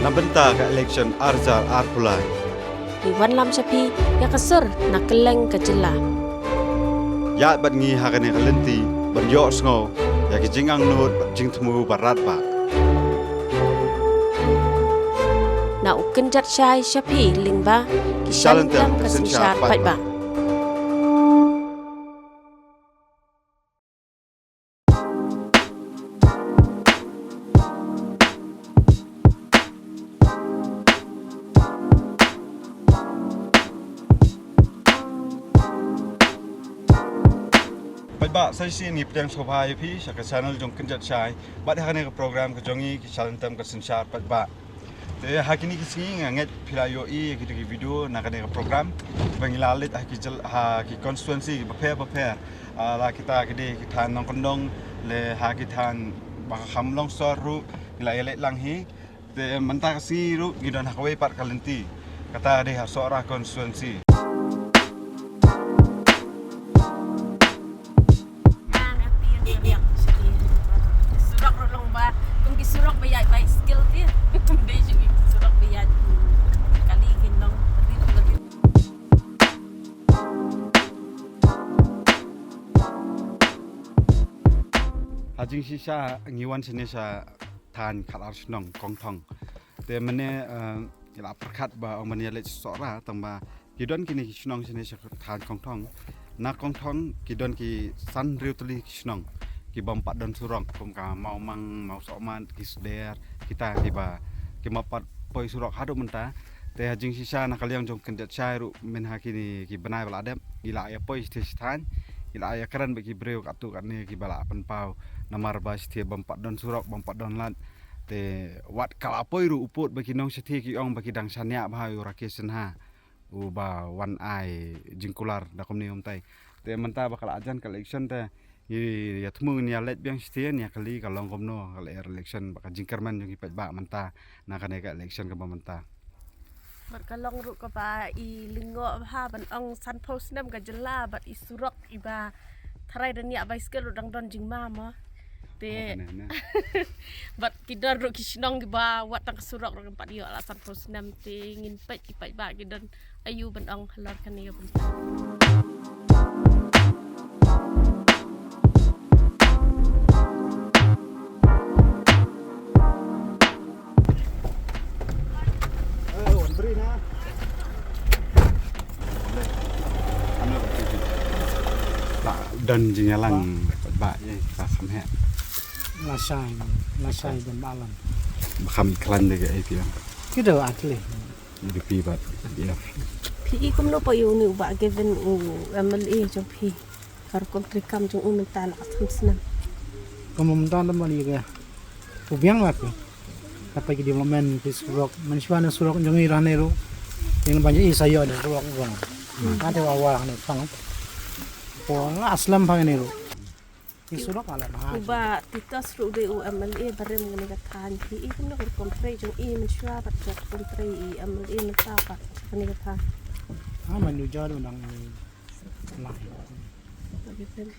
Nabenta ka election Arzal Arpulai. Iwan lam sapi ya kasur nak keleng ke jela. Ya bat ngi hakane kalenti ban yo sngo ya ki jingang nut jing temu barat ba. Na uken jat syai sapi lingba kishalan tam kesensyar pai ba. Ba saya sini pedang sobai pi saka channel jong kenjat syai bat hakane ka program ka jongi ki chalantam ka sensyar pat ba te hakini ki singi ngat pilayo I ki video nakane ka program bangilalit ki jel ha ki constituency prepare la kita kidi kitan nong kondong le ha kitan ba hamlong soru ila ele lang hi te menta si ru gidon hakwe pat kalenti kata de ha sora constituency. Surak bayar baik skill dia. Dia juga surak bayar kali gendong lagi. Hajing sisa ngiwan sini sa tan kalar senong kong tong. Te mene ila perkat ba om mene le sora tamba kidon kini senong sini sa tan kong tong. Na kong tong kidon ki san riu tuli senong. Ki bompat dan surong kum ka mau mang mau soman ki sder kita kiba ki mapat poi surok hadu menta te hajing sisa na kaliang jong kendat syairu men hakini ki benai bala adem ila ya poi stan ila ya keren bagi breu katu kane ki bala penpau namar ba stia bompat dan surok bompat dan lat te wat kala poi ru uput bagi nong sethi ki ong bagi dang sanya ba yu rakesen ha u ba wan ai jingkular da komni umtai te menta bakal ajan collection te ya temu ni alet biang stien ya kali kalong komno kali election baka jingkerman yung ipat ba menta na kanai ka election ka ba menta Bat kalong ru ka ba I lingo ha ban ong san post nam ka jela bat I surok iba tharai dan ya bai skill dang don jing mama te bat kidor ru kisnong ba wat tang surok ru empat yo ala san post nam te ngin pet ipat ba kidon ayu ban ong halor kan yo ban dan jingalang ba ye ka samhe la sai ben balam bakam iklan de ga ipia kido atli di pi bat ya pi kum lo pa yo ni ba given u MLA jo pi har kontri kam jo mental atam snam kemudian mali ga ubiang apa apa ki development di surok manusia surok jongi ranero yang banyak isayo ada surok bang ada awal ne pang pola aslam pang ne ro di surok ala nah uba titas ru de u MLA barem ngene ka tan pi kum lo kontri jo manusia bat jo kontri MLA menta ba ngene ka tan manu jalo nang lah given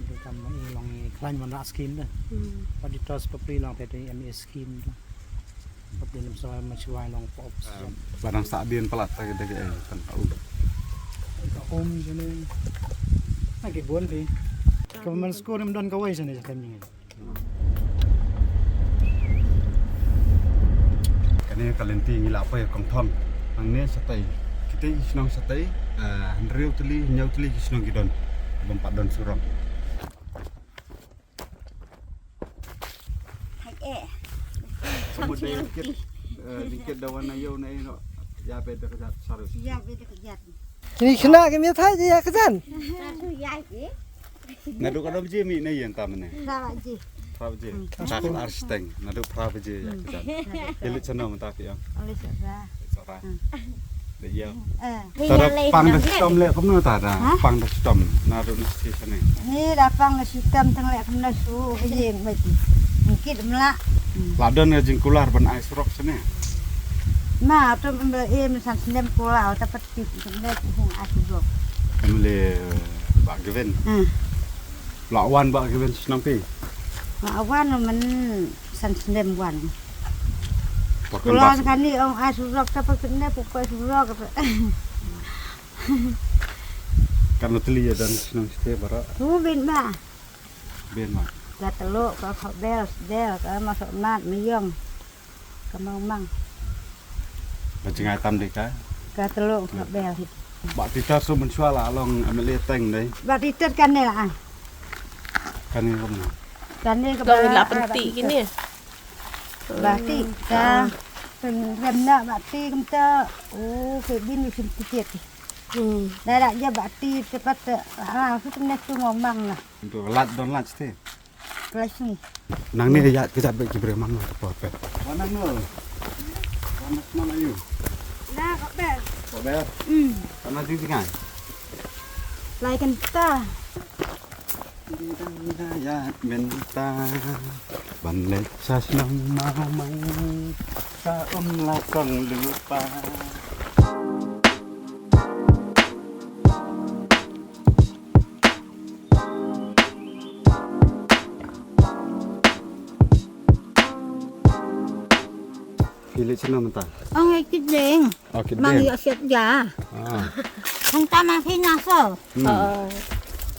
itu kan long klan mana skim dah pada tos papri long PT MS skim tu papri lam soal machuai long pop barang sabien pelat ta de ga kan tau om jene lagi buan pi kaman skor em don kawai sana jatam ni kane kalenti ngila apa ya kong thong ang ne satai kita senong satai riu tuli nyau tuli senong gidon bompat don surong Kemudian dikit dawan ayo na ino ya beda kejat sarus Ya beda kejat. ini kena ke mi thai ya kejan Satu ya ke. ngadu kadam je mi na yen tamane Salah je. prav je takul arsteng ngadu prav je ya kejat elit sono menta pi yang Oleh saudara. sora de ya Ini tara yang lain pang yang da stom le komno ta da pang da stom na do station ne Ini lapang sistem tenglek kena su hejeng bagi. Mungkin melak. ladon ya jingkular ban ai surok sene Ma tu em san sendem pulau dapat tip sendem hung asibok. emle ba given lawan ba given senong pi Ma awan men san sendem wan. Pakan Pulau bas. sekali orang asurok dapat kena pokok surok. Kan teli ya dan senang sete bara Bin mah. ben mak. Gak teluk kalau kau bel del kalau masuk mat miyong. Kemang mang. Bajing atam deh ka. Gak teluk kau bel. Bak kita so mensuala along amele teng deh. Bat itu kan ni lah. Kan ini rumah. Kan ni Kau ila penting gini. Bati ta remna bati kumta bin musim tiket. Dah je bati cepat langsung kena tu ngomong lah. Untuk lat don lat sete. Kelas ni. Nang ni ya kita bagi beremang lah apa apa. Wanang lo. Wanang mana you? Dah kau bel. Kok bayar? Karena di tinggal. Lai kan ta. Ya minta balik sa senang mamang sa lakang lupa. Pilih sini mentah. Ang ikit ding. Oke Mang deh. yo set ja. Ah, Hang ta mang pinaso.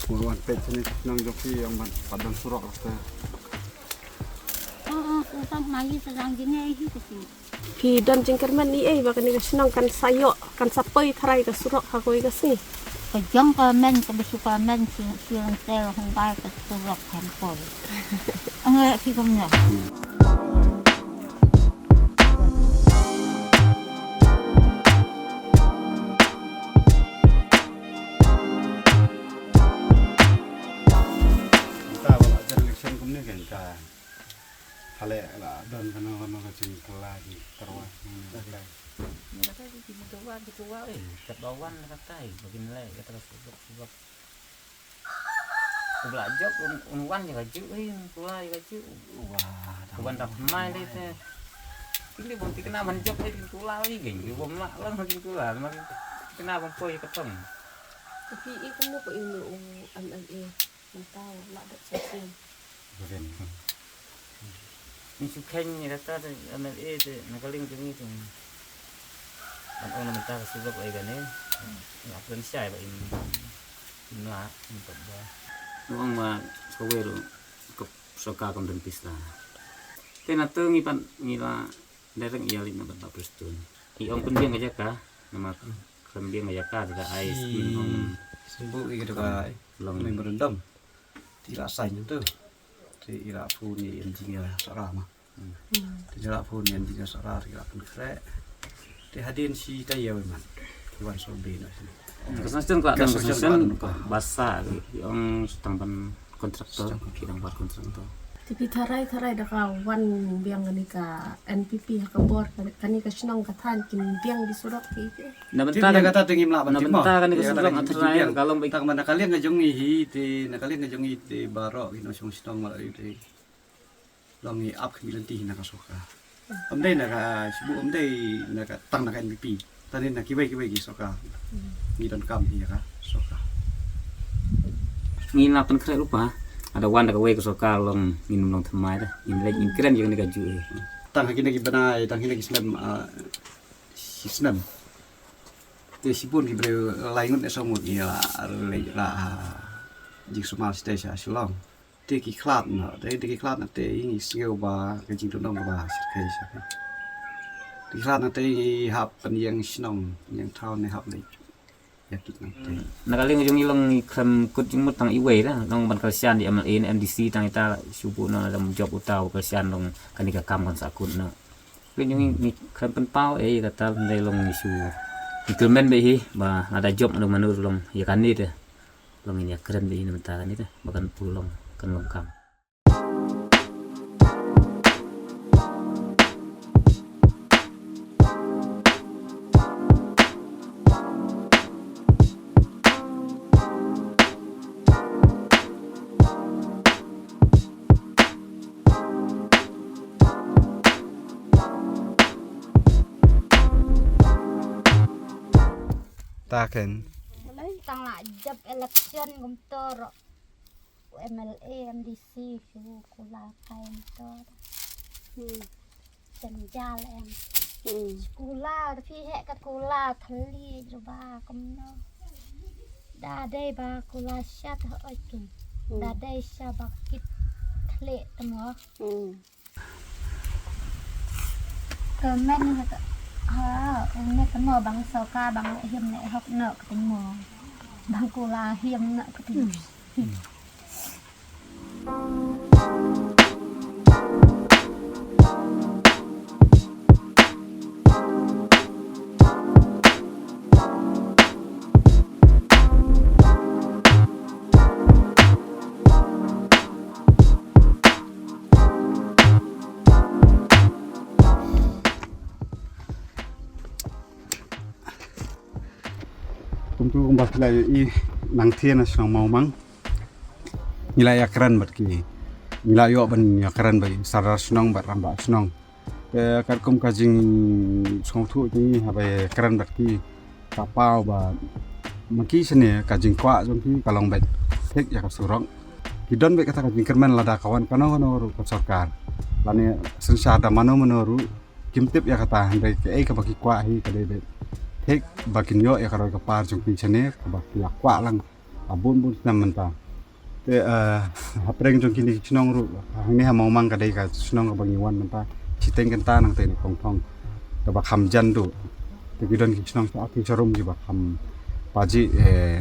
puluhan pet sini senang joki yang padang surok rasa. Susah mai sedang gini hi tu. Pi don jingkerman ni bakan ni senang kan sayo kan sapai tarai ka surok hakoi ka si. Kejang ka men ka besuka men siang tel hong bai ka surok tempol. Ang ki kumnya. Kita wala ajar election kumne kan ka. Hale la don kano kacing kelagi terwa. Kat bawan katai bagin lai kata sebab belajar unwan ya kaju kulai kaju Wah, kuban dak mai deh teh ini bonti kena manjok deh kulai geng bom mak lang makin kulai makin kena bom poi ketong Tapi ikan mo ko ino an mentau la dak sesen. Bukan. ni sukhen ni kata MLA teh nakaling kami tu orang minta sebab ai gane ya pun siai ba in na untuk ba uang ma kowe ro ke soka kon den pista tena tengi pan ngila dereng iya lima ban prestun i ong pun biang aja ka nama kembiang aja ka tidak ais minum Sembuh gitu kan, long main berendam, tidak sayang tu, tidak pun ni anjingnya sarama, tidak pun ni anjingnya sarama, tidak pun kere, hadirin si tayo man, kiwan sobe nasi. kesanjung kak dan Kesanjung kesanjung kak. basa yang sedang pan kontraktor kidang par kontraktor Tapi tarai dah kawan biang ni ka NPP hakabor kani ka senang katan kin biang di surok ki. na Tapi bentar dia kata tinggi melak na bentar kan kesanjung antara kalau baik tak mana kalian ngajongi hi, nakalian ngajongi ti barok ino song sitong malak ti, longi up kemilanti nakasoka. Omday naka sibu omday naka tang naka NPP, tadi nak kibai soka, ngidon kam hi ka soka. ngilapan kere lupa ada wanda kawe ke soka long minum long temai dah in lagi in keren yang negaju Tang haki nagi benai, tang haki nagi senam, Te sipun ki bre laingun esomut ni la jik sumal stesa silong. Te ki klat na, te ki klat na te ini singeu ba ke jing tunong ba sirkai sa. Te klat na te hap pen yang sinong yang tahun ni hap ni. Ya kit na te. nakaling yung ilong ikram kut yung mutang iwe lah long ban kalsian di MLA MDC tang ita subu na dalam job utaw kalsian long kanika kam kan sakut na kun yung ikram pen pau kata ndai long isu iklemen be ba ada job no manur long ya kan ni deh long ini keren be ni mentah kan itu bahkan pulong kan long kam Taken. Tang nak jab election gumtor MLA MDC suku kula kain to. เป็นยาแลมกูล่าพี่แหกกับกูล่าทะเลจุบากำเนาดาได้บากูล่าชาติเอ้ยกินดาได้ชาบักกิดทะเลตั้งเหรอก็แม่นี่ก็แม่ก็หมอบางสาวกาบางเฮียมในฮอกเนาะก็เป็นหมอบางกูล่าเฮียมเนาะก็เป็นtu kembali lagi nang tian senang mau mang nilai akran berki nilai yo ban akran bai sarar senang bat ramba senang kat kum kajing song tu ni habai akran berki kapau ba maki sene kajing kwa jong ki kalong bet hek ya kasurong kidon be kata kajing kerman lada kawan kano ru sarkar lane sensada mano menoru kimtip ya kata handai ke ka baki kwa hi kade bet hek bakin yo ya karo kapar jong pi chane ka baki kwa lang abun bun nam menta te hapreng jong kini chnong ru ni ha mau mang ka dei ka chnong ka bangi wan menta chiteng kan ta nang te ni kong thong ka ba kham jan du te kidon ki chnong sa ki charum ji ba kham paji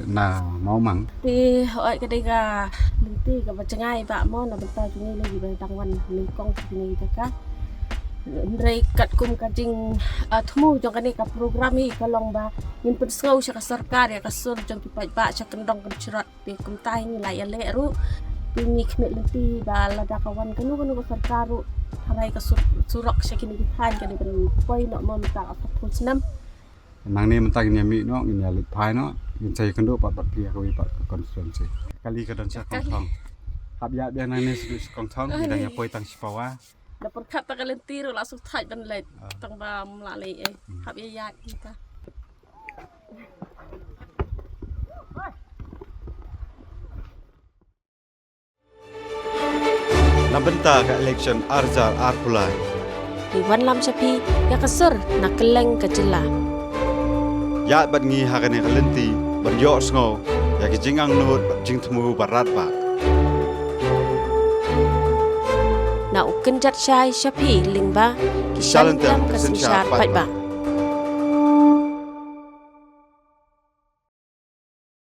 na mau mang thì hỏi cái đây là mình ti cái vật ngay bạn món là mình ta chúng này là gì vậy tăng văn mình con chúng này tất cả dari kat kum kajing thmu jong kani ka program hi ka long ba min pen skau sya ka sarkar ya ka sur jong ki pa sya kendong kan cerat pe kum tai ni la ya le ru pi ni khme lenti ba la da kawan kanu ka sarkar ru tharai ka surok sya kini ki than kani ben poi no mo ta ka phun snam nang ni menta ni mi no ni ya lit phai no yin sai kando pat pat pia ka wi pat ka constituency kali ka don sya kong thong hab ya bian nang ni kong thong ni dang ya poi tang sipawa dapat kata kalian tiru langsung taj dan leit tang ba melalui hab ya kita nabenta ka election arjar arpulai Iwan lam sapi ya kasur nak keleng kecela ya bat ngi hakane kalenti ban yo sngo ya ki jingang nut jing thmu barat ba na uken jat shai sapi lingba ki shalom kam kasin shar pat ba